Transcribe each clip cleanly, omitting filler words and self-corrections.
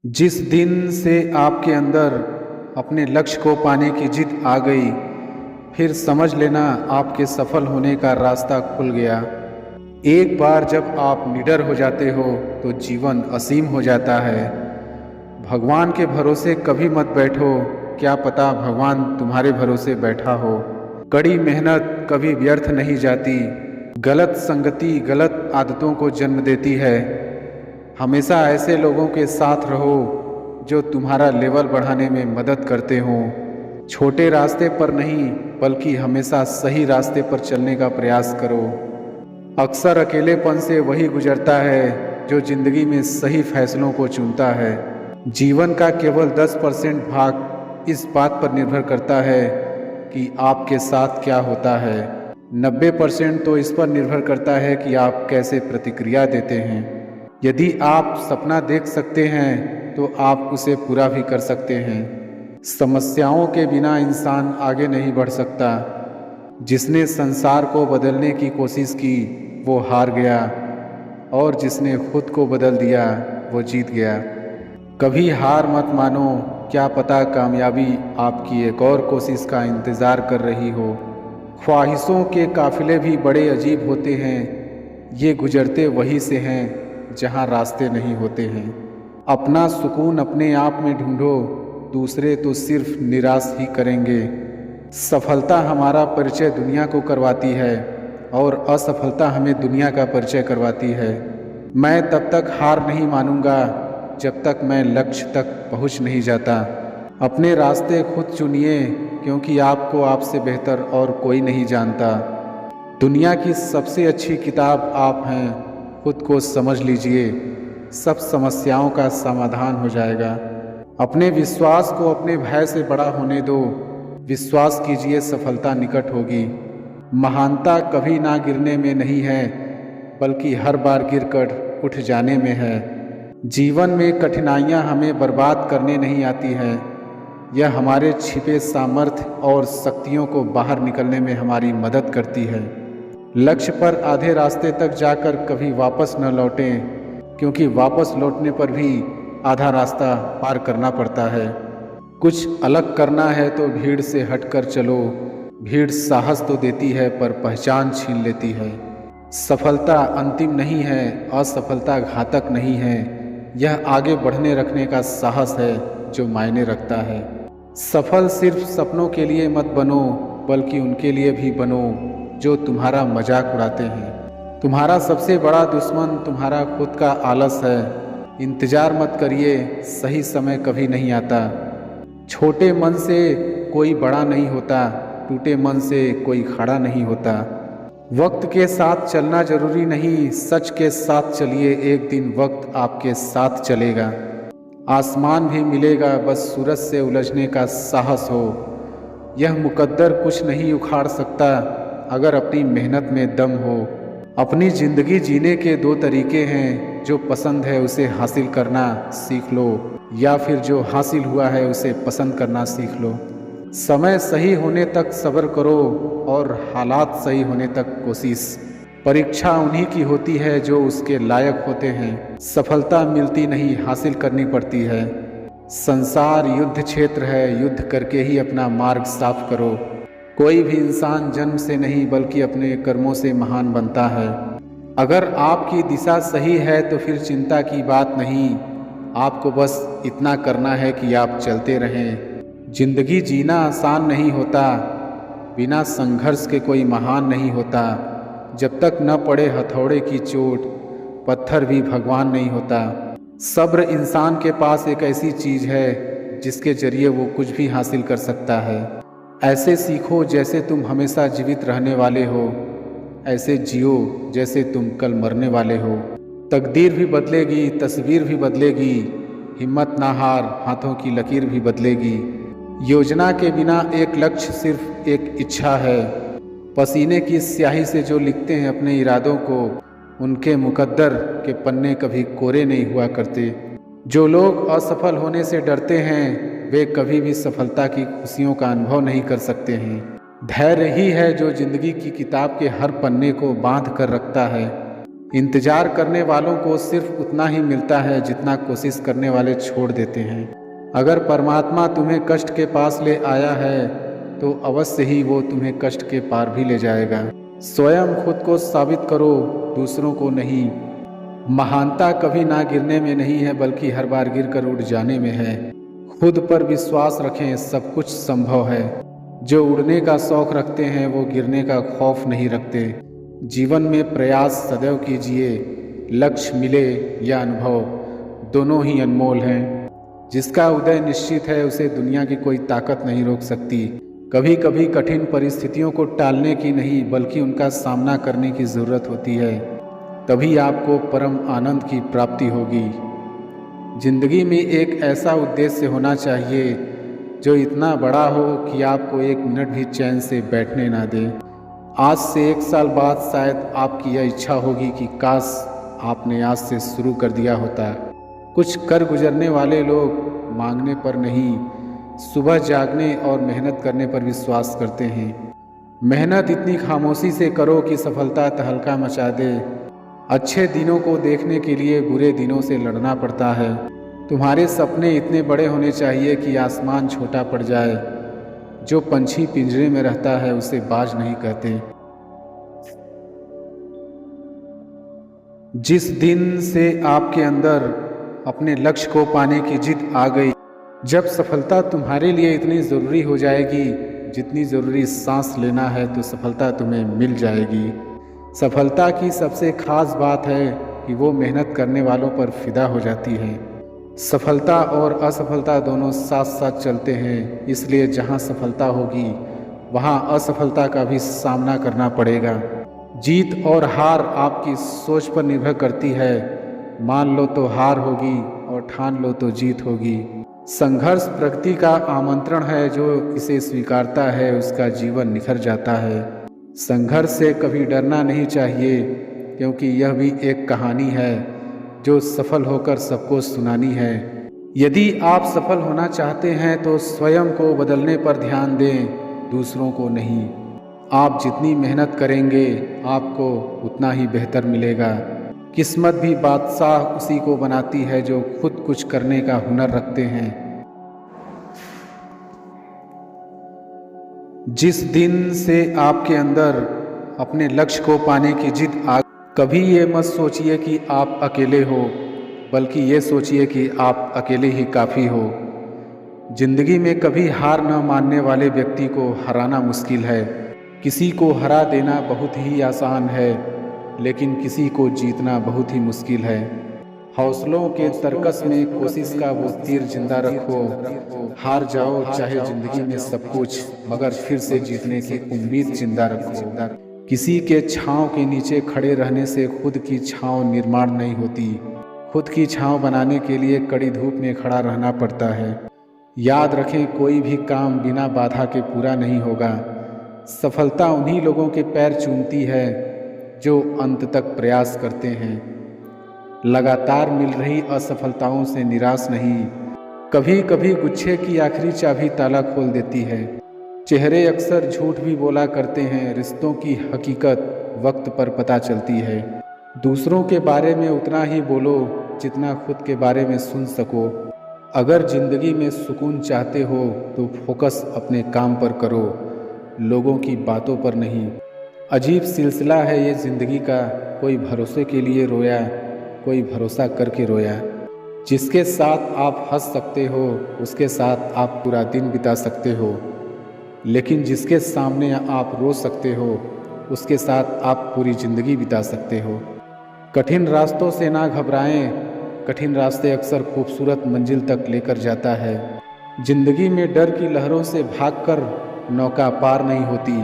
जिस दिन से आपके अंदर अपने लक्ष्य को पाने की जिद आ गई, फिर समझ लेना आपके सफल होने का रास्ता खुल गया। एक बार जब आप निडर हो जाते हो तो जीवन असीम हो जाता है। भगवान के भरोसे कभी मत बैठो, क्या पता भगवान तुम्हारे भरोसे बैठा हो। कड़ी मेहनत कभी व्यर्थ नहीं जाती। गलत संगति गलत आदतों को जन्म देती है। हमेशा ऐसे लोगों के साथ रहो जो तुम्हारा लेवल बढ़ाने में मदद करते हों। छोटे रास्ते पर नहीं बल्कि हमेशा सही रास्ते पर चलने का प्रयास करो। अक्सर अकेलेपन से वही गुजरता है जो जिंदगी में सही फैसलों को चुनता है। जीवन का केवल 10% भाग इस बात पर निर्भर करता है कि आपके साथ क्या होता है। 90% तो इस पर निर्भर करता है कि आप कैसे प्रतिक्रिया देते हैं। यदि आप सपना देख सकते हैं तो आप उसे पूरा भी कर सकते हैं। समस्याओं के बिना इंसान आगे नहीं बढ़ सकता। जिसने संसार को बदलने की कोशिश की वो हार गया, और जिसने खुद को बदल दिया वो जीत गया। कभी हार मत मानो, क्या पता कामयाबी आपकी एक और कोशिश का इंतज़ार कर रही हो। ख्वाहिशों के काफिले भी बड़े अजीब होते हैं, ये गुजरते वहीं से हैं जहाँ रास्ते नहीं होते हैं। अपना सुकून अपने आप में ढूंढो, दूसरे तो सिर्फ निराश ही करेंगे। सफलता हमारा परिचय दुनिया को करवाती है और असफलता हमें दुनिया का परिचय करवाती है। मैं तब तक हार नहीं मानूंगा जब तक मैं लक्ष्य तक पहुंच नहीं जाता। अपने रास्ते खुद चुनिए, क्योंकि आपको आपसे बेहतर और कोई नहीं जानता। दुनिया की सबसे अच्छी किताब आप हैं, खुद को समझ लीजिए, सब समस्याओं का समाधान हो जाएगा। अपने विश्वास को अपने भय से बड़ा होने दो। विश्वास कीजिए सफलता निकट होगी। महानता कभी ना गिरने में नहीं है, बल्कि हर बार गिरकर उठ जाने में है। जीवन में कठिनाइयाँ हमें बर्बाद करने नहीं आती हैं, यह हमारे छिपे सामर्थ्य और शक्तियों को बाहर निकलने में हमारी मदद करती है। लक्ष्य पर आधे रास्ते तक जाकर कभी वापस न लौटें, क्योंकि वापस लौटने पर भी आधा रास्ता पार करना पड़ता है। कुछ अलग करना है तो भीड़ से हटकर चलो। भीड़ साहस तो देती है पर पहचान छीन लेती है। सफलता अंतिम नहीं है, असफलता घातक नहीं है। यह आगे बढ़ने रखने का साहस है जो मायने रखता है। सफल सिर्फ सपनों के लिए मत बनो, बल्कि उनके लिए भी बनो जो तुम्हारा मजाक उड़ाते हैं। तुम्हारा सबसे बड़ा दुश्मन तुम्हारा खुद का आलस है। इंतजार मत करिए, सही समय कभी नहीं आता। छोटे मन से कोई बड़ा नहीं होता, टूटे मन से कोई खड़ा नहीं होता। वक्त के साथ चलना जरूरी नहीं, सच के साथ चलिए, एक दिन वक्त आपके साथ चलेगा। आसमान भी मिलेगा, बस सूरज से उलझने का साहस हो। यह मुकद्दर कुछ नहीं उखाड़ सकता अगर अपनी मेहनत में दम हो। अपनी ज़िंदगी जीने के दो तरीके हैं, जो पसंद है उसे हासिल करना सीख लो, या फिर जो हासिल हुआ है उसे पसंद करना सीख लो। समय सही होने तक सब्र करो और हालात सही होने तक कोशिश। परीक्षा उन्हीं की होती है जो उसके लायक होते हैं। सफलता मिलती नहीं, हासिल करनी पड़ती है। संसार युद्ध क्षेत्र है, युद्ध करके ही अपना मार्ग साफ करो। कोई भी इंसान जन्म से नहीं बल्कि अपने कर्मों से महान बनता है। अगर आपकी दिशा सही है तो फिर चिंता की बात नहीं। आपको बस इतना करना है कि आप चलते रहें। जिंदगी जीना आसान नहीं होता, बिना संघर्ष के कोई महान नहीं होता। जब तक न पड़े हथौड़े की चोट, पत्थर भी भगवान नहीं होता। सब्र इंसान के पास एक ऐसी चीज़ है जिसके जरिए वो कुछ भी हासिल कर सकता है। ऐसे सीखो जैसे तुम हमेशा जीवित रहने वाले हो, ऐसे जियो जैसे तुम कल मरने वाले हो। तकदीर भी बदलेगी, तस्वीर भी बदलेगी, हिम्मत ना हार, हाथों की लकीर भी बदलेगी। योजना के बिना एक लक्ष्य सिर्फ एक इच्छा है। पसीने की स्याही से जो लिखते हैं अपने इरादों को, उनके मुकद्दर के पन्ने कभी कोरे नहीं हुआ करते। जो लोग असफल होने से डरते हैं वे कभी भी सफलता की खुशियों का अनुभव नहीं कर सकते हैं। धैर्य ही है जो जिंदगी की किताब के हर पन्ने को बांध कर रखता है। इंतजार करने वालों को सिर्फ उतना ही मिलता है जितना कोशिश करने वाले छोड़ देते हैं। अगर परमात्मा तुम्हें कष्ट के पास ले आया है तो अवश्य ही वो तुम्हें कष्ट के पार भी ले जाएगा। स्वयं खुद को साबित करो, दूसरों को नहीं। महानता कभी ना गिरने में नहीं है बल्कि हर बार गिरकर उड़ जाने में है। खुद पर विश्वास रखें, सब कुछ संभव है। जो उड़ने का शौक रखते हैं वो गिरने का खौफ नहीं रखते। जीवन में प्रयास सदैव कीजिए, लक्ष्य मिले या अनुभव दोनों ही अनमोल हैं। जिसका उदय निश्चित है उसे दुनिया की कोई ताकत नहीं रोक सकती। कभी कभी कठिन परिस्थितियों को टालने की नहीं बल्कि उनका सामना करने की ज़रूरत होती है, तभी आपको परम आनंद की प्राप्ति होगी। जिंदगी में एक ऐसा उद्देश्य होना चाहिए जो इतना बड़ा हो कि आपको एक मिनट भी चैन से बैठने ना दे। आज से 1 साल बाद शायद आपकी यह इच्छा होगी कि काश आपने आज से शुरू कर दिया होता। कुछ कर गुजरने वाले लोग मांगने पर नहीं, सुबह जागने और मेहनत करने पर विश्वास करते हैं। मेहनत इतनी खामोशी से करो कि सफलता तहलका मचा दे। अच्छे दिनों को देखने के लिए बुरे दिनों से लड़ना पड़ता है। तुम्हारे सपने इतने बड़े होने चाहिए कि आसमान छोटा पड़ जाए। जो पंछी पिंजरे में रहता है उसे बाज नहीं कहते। जिस दिन से आपके अंदर अपने लक्ष्य को पाने की जिद आ गई, जब सफलता तुम्हारे लिए इतनी ज़रूरी हो जाएगी जितनी ज़रूरी सांस लेना है, तो सफलता तुम्हें मिल जाएगी। सफलता की सबसे खास बात है कि वो मेहनत करने वालों पर फिदा हो जाती है। सफलता और असफलता दोनों साथ साथ चलते हैं, इसलिए जहाँ सफलता होगी वहाँ असफलता का भी सामना करना पड़ेगा। जीत और हार आपकी सोच पर निर्भर करती है। मान लो तो हार होगी और ठान लो तो जीत होगी। संघर्ष प्रगति का आमंत्रण है, जो इसे स्वीकारता है उसका जीवन निखर जाता है। संघर्ष से कभी डरना नहीं चाहिए, क्योंकि यह भी एक कहानी है जो सफल होकर सबको सुनानी है। यदि आप सफल होना चाहते हैं तो स्वयं को बदलने पर ध्यान दें, दूसरों को नहीं। आप जितनी मेहनत करेंगे आपको उतना ही बेहतर मिलेगा। किस्मत भी बादशाह उसी को बनाती है जो खुद कुछ करने का हुनर रखते हैं। जिस दिन से आपके अंदर अपने लक्ष्य को पाने की जिद आ, कभी ये मत सोचिए कि आप अकेले हो, बल्कि ये सोचिए कि आप अकेले ही काफ़ी हो। जिंदगी में कभी हार न मानने वाले व्यक्ति को हराना मुश्किल है। किसी को हरा देना बहुत ही आसान है, लेकिन किसी को जीतना बहुत ही मुश्किल है। हौसलों के तर्कस में कोशिश का वो तीर जिंदा रखो। हार जाओ चाहे जिंदगी में सब कुछ, मगर फिर से जीतने की उम्मीद जिंदा रखो। किसी के छांव के नीचे खड़े रहने से खुद की छांव निर्माण नहीं होती। खुद की छांव बनाने के लिए कड़ी धूप में खड़ा रहना पड़ता है। याद रखें, कोई भी काम बिना बाधा के पूरा नहीं होगा। सफलता उन्हीं लोगों के पैर चूमती है जो अंत तक प्रयास करते हैं। लगातार मिल रही असफलताओं से निराश नहीं। कभी कभी गुच्छे की आखिरी चाबी ताला खोल देती है। चेहरे अक्सर झूठ भी बोला करते हैं, रिश्तों की हकीकत वक्त पर पता चलती है। दूसरों के बारे में उतना ही बोलो जितना खुद के बारे में सुन सको। अगर जिंदगी में सुकून चाहते हो तो फोकस अपने काम पर करो, लोगों की बातों पर नहीं। अजीब सिलसिला है ये ज़िंदगी का, कोई भरोसे के लिए रोया, कोई भरोसा करके रोया। जिसके साथ आप हंस सकते हो उसके साथ आप पूरा दिन बिता सकते हो, लेकिन जिसके सामने आप रो सकते हो उसके साथ आप पूरी ज़िंदगी बिता सकते हो। कठिन रास्तों से ना घबराएं, कठिन रास्ते अक्सर खूबसूरत मंजिल तक लेकर जाता है। जिंदगी में डर की लहरों से भागकर नौका पार नहीं होती।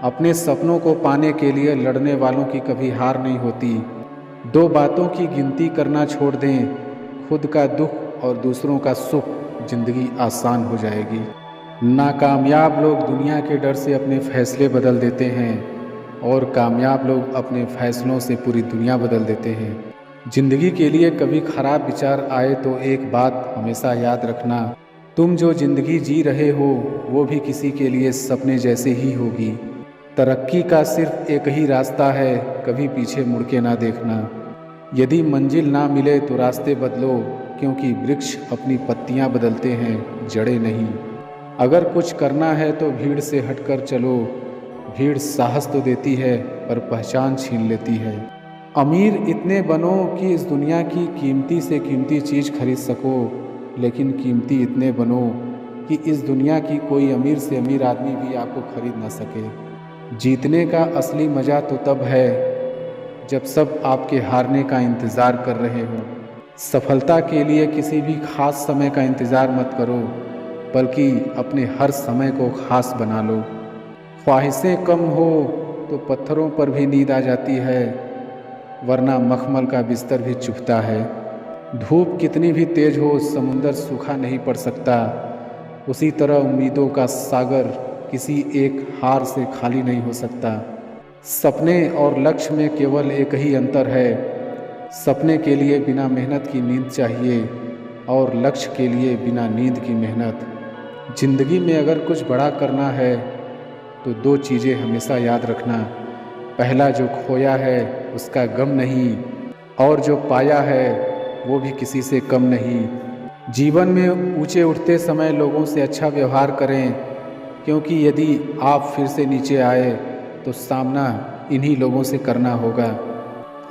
अपने सपनों को पाने के लिए लड़ने वालों की कभी हार नहीं होती। 2 बातों की गिनती करना छोड़ दें, खुद का दुख और दूसरों का सुख, जिंदगी आसान हो जाएगी। नाकामयाब लोग दुनिया के डर से अपने फैसले बदल देते हैं और कामयाब लोग अपने फैसलों से पूरी दुनिया बदल देते हैं। जिंदगी के लिए कभी खराब विचार आए तो एक बात हमेशा याद रखना, तुम जो जिंदगी जी रहे हो वो भी किसी के लिए सपने जैसे ही होगी। तरक्की का सिर्फ एक ही रास्ता है, कभी पीछे मुड़ के ना देखना। यदि मंजिल ना मिले तो रास्ते बदलो, क्योंकि वृक्ष अपनी पत्तियां बदलते हैं, जड़ें नहीं। अगर कुछ करना है तो भीड़ से हटकर चलो। भीड़ साहस तो देती है पर पहचान छीन लेती है। अमीर इतने बनो कि इस दुनिया की कीमती से कीमती चीज़ खरीद सको, लेकिन कीमती इतने बनो कि इस दुनिया की कोई अमीर से अमीर आदमी भी आपको खरीद ना सके। जीतने का असली मज़ा तो तब है जब सब आपके हारने का इंतज़ार कर रहे हो। सफलता के लिए किसी भी खास समय का इंतज़ार मत करो, बल्कि अपने हर समय को खास बना लो। ख्वाहिशें कम हो तो पत्थरों पर भी नींद आ जाती है, वरना मखमल का बिस्तर भी चुभता है। धूप कितनी भी तेज हो, समुंदर सूखा नहीं पड़ सकता। उसी तरह उम्मीदों का सागर किसी एक हार से खाली नहीं हो सकता। सपने और लक्ष्य में केवल एक ही अंतर है। सपने के लिए बिना मेहनत की नींद चाहिए और लक्ष्य के लिए बिना नींद की मेहनत। जिंदगी में अगर कुछ बड़ा करना है तो दो चीज़ें हमेशा याद रखना। पहला, जो खोया है उसका गम नहीं, और जो पाया है वो भी किसी से कम नहीं। जीवन में ऊंचे उठते समय लोगों से अच्छा व्यवहार करें, क्योंकि यदि आप फिर से नीचे आए तो सामना इन्हीं लोगों से करना होगा।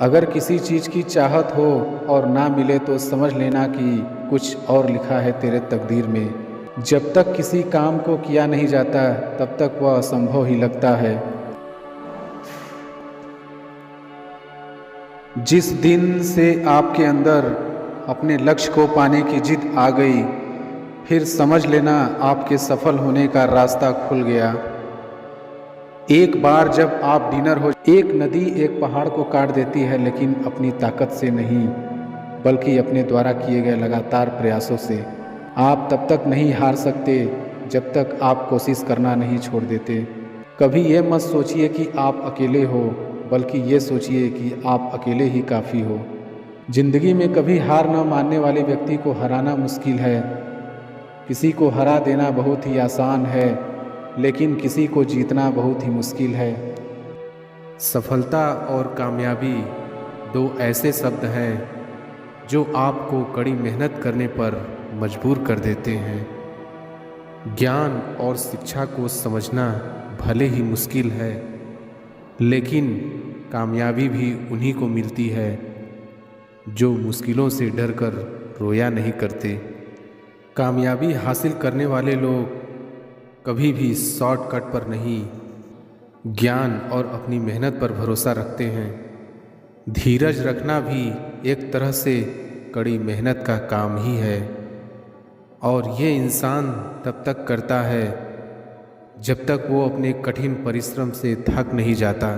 अगर किसी चीज़ की चाहत हो और ना मिले तो समझ लेना कि कुछ और लिखा है तेरे तकदीर में। जब तक किसी काम को किया नहीं जाता तब तक वह असंभव ही लगता है। जिस दिन से आपके अंदर अपने लक्ष्य को पाने की जिद आ गई, फिर समझ लेना आपके सफल होने का रास्ता खुल गया। एक बार जब आप डिनर हो, एक नदी एक पहाड़ को काट देती है, लेकिन अपनी ताकत से नहीं, बल्कि अपने द्वारा किए गए लगातार प्रयासों से। आप तब तक नहीं हार सकते जब तक आप कोशिश करना नहीं छोड़ देते। कभी ये मत सोचिए कि आप अकेले हो, बल्कि ये सोचिए कि आप अकेले ही काफ़ी हो। जिंदगी में कभी हार न मानने वाले व्यक्ति को हराना मुश्किल है। किसी को हरा देना बहुत ही आसान है, लेकिन किसी को जीतना बहुत ही मुश्किल है। सफलता और कामयाबी दो ऐसे शब्द हैं जो आपको कड़ी मेहनत करने पर मजबूर कर देते हैं। ज्ञान और शिक्षा को समझना भले ही मुश्किल है, लेकिन कामयाबी भी उन्हीं को मिलती है जो मुश्किलों से डरकर रोया नहीं करते। कामयाबी हासिल करने वाले लोग कभी भी शॉर्टकट पर नहीं, ज्ञान और अपनी मेहनत पर भरोसा रखते हैं। धीरज रखना भी एक तरह से कड़ी मेहनत का काम ही है, और ये इंसान तब तक करता है जब तक वो अपने कठिन परिश्रम से थक नहीं जाता।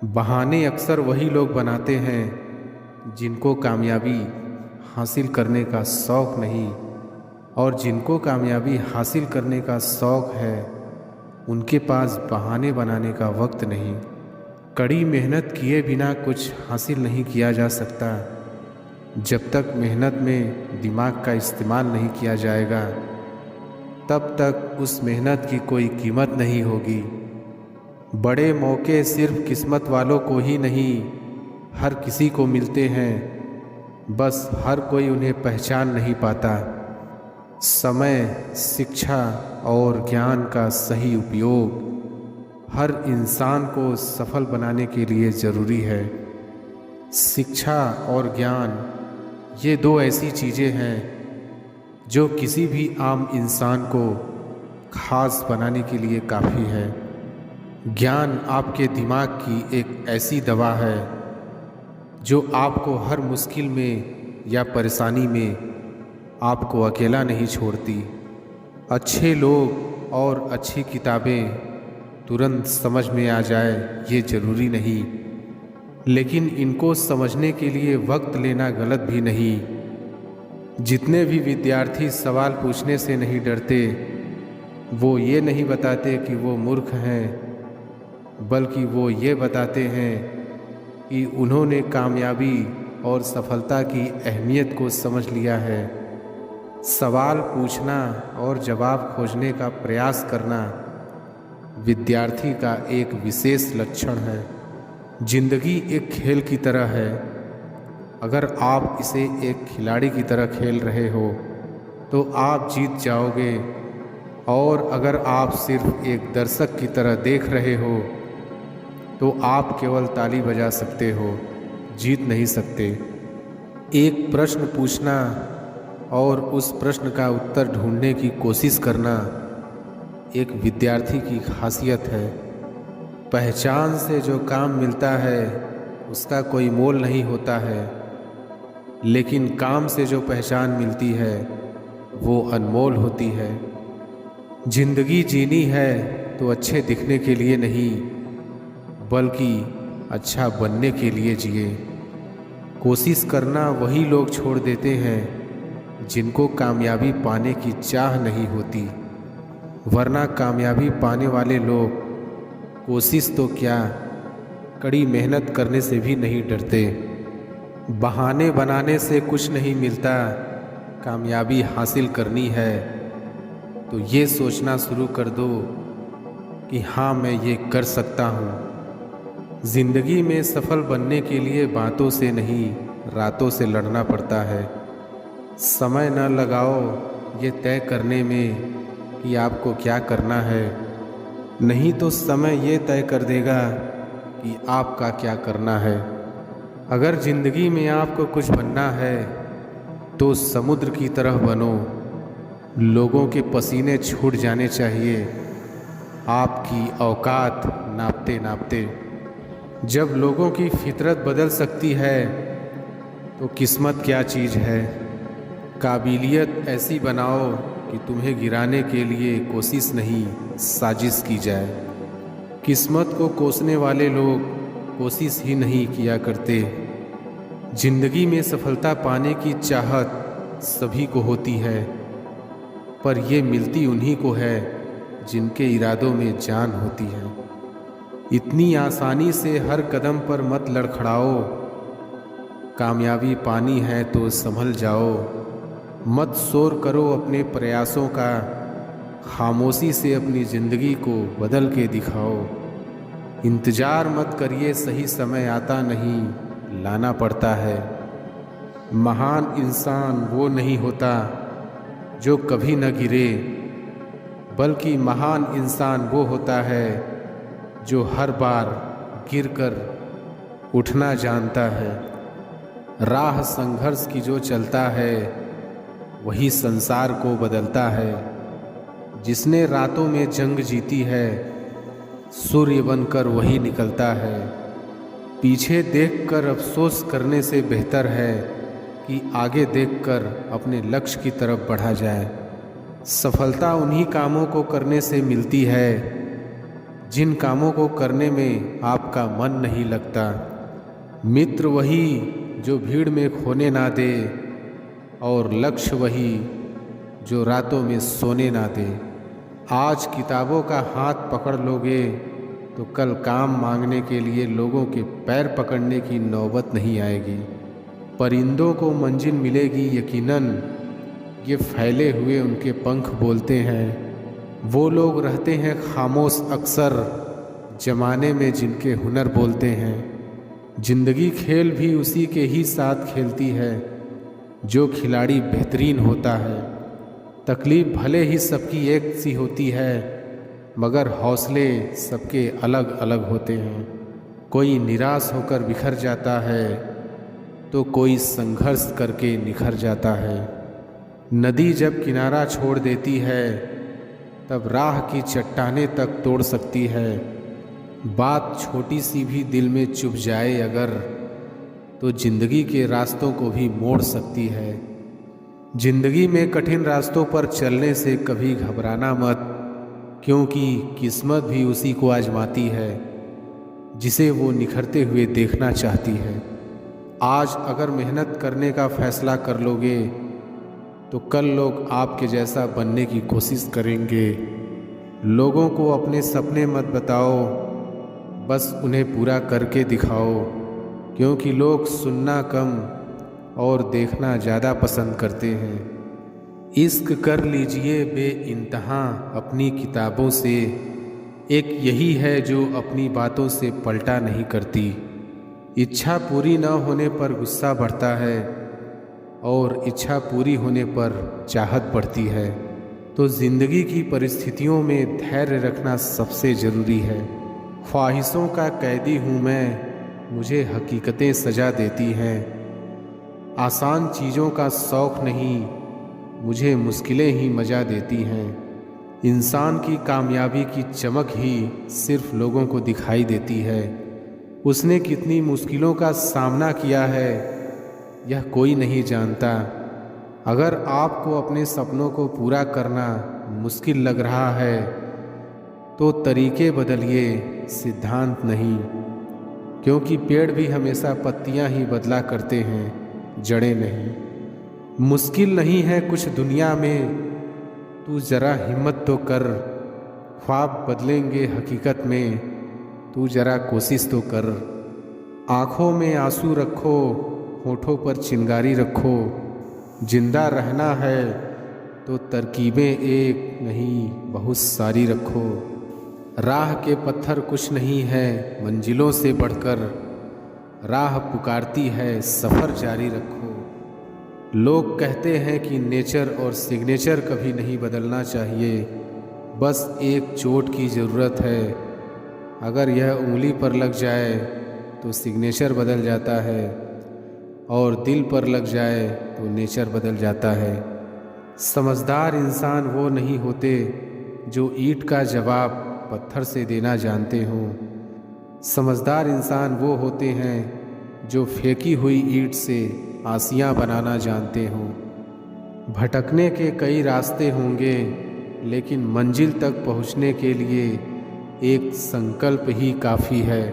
बहाने अक्सर वही लोग बनाते हैं जिनको कामयाबी हासिल करने का शौक़ नहीं, और जिनको कामयाबी हासिल करने का शौक़ है उनके पास बहाने बनाने का वक्त नहीं। कड़ी मेहनत किए बिना कुछ हासिल नहीं किया जा सकता। जब तक मेहनत में दिमाग का इस्तेमाल नहीं किया जाएगा, तब तक उस मेहनत की कोई कीमत नहीं होगी। बड़े मौके सिर्फ किस्मत वालों को ही नहीं, हर किसी को मिलते हैं, बस हर कोई उन्हें पहचान नहीं पाता। समय, शिक्षा और ज्ञान का सही उपयोग हर इंसान को सफल बनाने के लिए ज़रूरी है। शिक्षा और ज्ञान ये दो ऐसी चीज़ें हैं जो किसी भी आम इंसान को खास बनाने के लिए काफ़ी है। ज्ञान आपके दिमाग की एक ऐसी दवा है जो आपको हर मुश्किल में या परेशानी में आपको अकेला नहीं छोड़ती। अच्छे लोग और अच्छी किताबें तुरंत समझ में आ जाए ये ज़रूरी नहीं, लेकिन इनको समझने के लिए वक्त लेना गलत भी नहीं। जितने भी विद्यार्थी सवाल पूछने से नहीं डरते, वो ये नहीं बताते कि वो मूर्ख हैं, बल्कि वो ये बताते हैं कि उन्होंने कामयाबी और सफलता की अहमियत को समझ लिया है। सवाल पूछना और जवाब खोजने का प्रयास करना विद्यार्थी का एक विशेष लक्षण है। जिंदगी एक खेल की तरह है। अगर आप इसे एक खिलाड़ी की तरह खेल रहे हो तो आप जीत जाओगे, और अगर आप सिर्फ एक दर्शक की तरह देख रहे हो तो आप केवल ताली बजा सकते हो, जीत नहीं सकते। एक प्रश्न पूछना और उस प्रश्न का उत्तर ढूंढने की कोशिश करना एक विद्यार्थी की खासियत है। पहचान से जो काम मिलता है उसका कोई मोल नहीं होता है, लेकिन काम से जो पहचान मिलती है वो अनमोल होती है। जिंदगी जीनी है तो अच्छे दिखने के लिए नहीं, बल्कि अच्छा बनने के लिए जिए। कोशिश करना वही लोग छोड़ देते हैं जिनको कामयाबी पाने की चाह नहीं होती, वरना कामयाबी पाने वाले लोग कोशिश तो क्या, कड़ी मेहनत करने से भी नहीं डरते। बहाने बनाने से कुछ नहीं मिलता। कामयाबी हासिल करनी है तो ये सोचना शुरू कर दो कि हाँ, मैं ये कर सकता हूँ। ज़िंदगी में सफल बनने के लिए बातों से नहीं, रातों से लड़ना पड़ता है। समय न लगाओ ये तय करने में कि आपको क्या करना है, नहीं तो समय ये तय कर देगा कि आपका क्या करना है। अगर ज़िंदगी में आपको कुछ बनना है तो समुद्र की तरह बनो। लोगों के पसीने छूट जाने चाहिए आपकी औकात नापते नापते। जब लोगों की फितरत बदल सकती है तो किस्मत क्या चीज़ है। काबिलियत ऐसी बनाओ कि तुम्हें गिराने के लिए कोशिश नहीं, साजिश की जाए। किस्मत को कोसने वाले लोग कोशिश ही नहीं किया करते। जिंदगी में सफलता पाने की चाहत सभी को होती है, पर ये मिलती उन्हीं को है जिनके इरादों में जान होती है। इतनी आसानी से हर कदम पर मत लड़खड़ाओ। कामयाबी पानी है तो संभल जाओ। मत शोर करो अपने प्रयासों का, खामोशी से अपनी ज़िंदगी को बदल के दिखाओ। इंतज़ार मत करिए, सही समय आता नहीं, लाना पड़ता है। महान इंसान वो नहीं होता जो कभी न गिरे, बल्कि महान इंसान वो होता है जो हर बार गिरकर उठना जानता है। राह संघर्ष की जो चलता है वही संसार को बदलता है। जिसने रातों में जंग जीती है सूर्य बनकर वही निकलता है। पीछे देखकर अफसोस करने से बेहतर है कि आगे देखकर अपने लक्ष्य की तरफ बढ़ा जाए। सफलता उन्हीं कामों को करने से मिलती है जिन कामों को करने में आपका मन नहीं लगता। मित्र वही जो भीड़ में खोने ना दे, और लक्ष्य वही जो रातों में सोने ना दे। आज किताबों का हाथ पकड़ लोगे तो कल काम मांगने के लिए लोगों के पैर पकड़ने की नौबत नहीं आएगी। परिंदों को मंजिल मिलेगी यकीनन, ये फैले हुए उनके पंख बोलते हैं। वो लोग रहते हैं खामोश अक्सर, जमाने में जिनके हुनर बोलते हैं। जिंदगी खेल भी उसी के ही साथ खेलती है जो खिलाड़ी बेहतरीन होता है। तकलीफ भले ही सबकी एक सी होती है, मगर हौसले सबके अलग अलग होते हैं। कोई निराश होकर बिखर जाता है तो कोई संघर्ष करके निखर जाता है। नदी जब किनारा छोड़ देती है तब राह की चट्टानें तक तोड़ सकती है। बात छोटी सी भी दिल में चुभ जाए अगर, तो जिंदगी के रास्तों को भी मोड़ सकती है। जिंदगी में कठिन रास्तों पर चलने से कभी घबराना मत, क्योंकि किस्मत भी उसी को आजमाती है जिसे वो निखरते हुए देखना चाहती है। आज अगर मेहनत करने का फैसला कर लोगे तो कल लोग आपके जैसा बनने की कोशिश करेंगे। लोगों को अपने सपने मत बताओ, बस उन्हें पूरा करके दिखाओ, क्योंकि लोग सुनना कम और देखना ज़्यादा पसंद करते हैं। इश्क कर लीजिए बेइंतहा अपनी किताबों से, एक यही है जो अपनी बातों से पलटा नहीं करती। इच्छा पूरी न होने पर गुस्सा बढ़ता है और इच्छा पूरी होने पर चाहत बढ़ती है। तो ज़िंदगी की परिस्थितियों में धैर्य रखना सबसे ज़रूरी है। ख्वाहिशों का कैदी हूँ मैं, मुझे हकीकतें सजा देती हैं। आसान चीज़ों का शौक़ नहीं, मुझे मुश्किलें ही मजा देती हैं। इंसान की कामयाबी की चमक ही सिर्फ लोगों को दिखाई देती है। उसने कितनी मुश्किलों का सामना किया है यह कोई नहीं जानता। अगर आपको अपने सपनों को पूरा करना मुश्किल लग रहा है तो तरीके बदलिए, सिद्धांत नहीं। क्योंकि पेड़ भी हमेशा पत्तियां ही बदला करते हैं, जड़ें नहीं। मुश्किल नहीं है कुछ दुनिया में, तू ज़रा हिम्मत तो कर। ख्वाब बदलेंगे हकीकत में, तू ज़रा कोशिश तो कर। आँखों में आंसू रखो, होठों पर चिंगारी रखो। जिंदा रहना है तो तरकीबें एक नहीं बहुत सारी रखो। राह के पत्थर कुछ नहीं है मंजिलों से बढ़कर, राह पुकारती है सफ़र जारी रखो। लोग कहते हैं कि नेचर और सिग्नेचर कभी नहीं बदलना चाहिए, बस एक चोट की ज़रूरत है। अगर यह उंगली पर लग जाए तो सिग्नेचर बदल जाता है, और दिल पर लग जाए तो नेचर बदल जाता है। समझदार इंसान वो नहीं होते जो ईंट का जवाब पत्थर से देना जानते हों। समझदार इंसान वो होते हैं जो फेंकी हुई ईंट से आसियाँ बनाना जानते हों। भटकने के कई रास्ते होंगे, लेकिन मंजिल तक पहुँचने के लिए एक संकल्प ही काफ़ी है।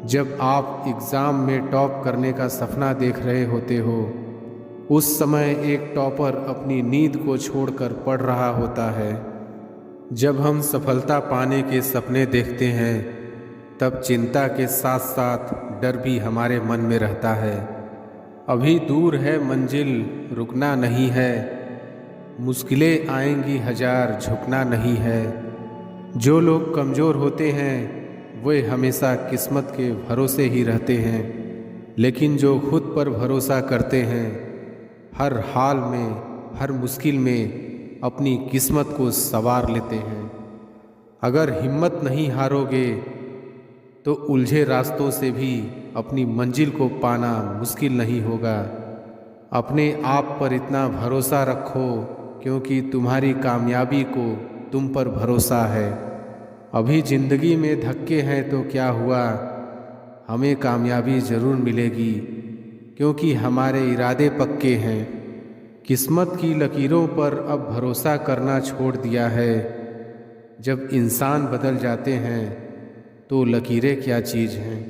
जब आप एग्ज़ाम में टॉप करने का सपना देख रहे होते हो, उस समय एक टॉपर अपनी नींद को छोड़कर पढ़ रहा होता है। जब हम सफलता पाने के सपने देखते हैं, तब चिंता के साथ साथ डर भी हमारे मन में रहता है। अभी दूर है मंजिल, रुकना नहीं है। मुश्किलें आएंगी हजार, झुकना नहीं है। जो लोग कमज़ोर होते हैं वे हमेशा किस्मत के भरोसे ही रहते हैं, लेकिन जो खुद पर भरोसा करते हैं हर हाल में, हर मुश्किल में अपनी किस्मत को संवार लेते हैं। अगर हिम्मत नहीं हारोगे तो उलझे रास्तों से भी अपनी मंजिल को पाना मुश्किल नहीं होगा। अपने आप पर इतना भरोसा रखो क्योंकि तुम्हारी कामयाबी को तुम पर भरोसा है। अभी ज़िंदगी में धक्के हैं तो क्या हुआ, हमें कामयाबी ज़रूर मिलेगी क्योंकि हमारे इरादे पक्के हैं। किस्मत की लकीरों पर अब भरोसा करना छोड़ दिया है। जब इंसान बदल जाते हैं तो लकीरें क्या चीज़ हैं।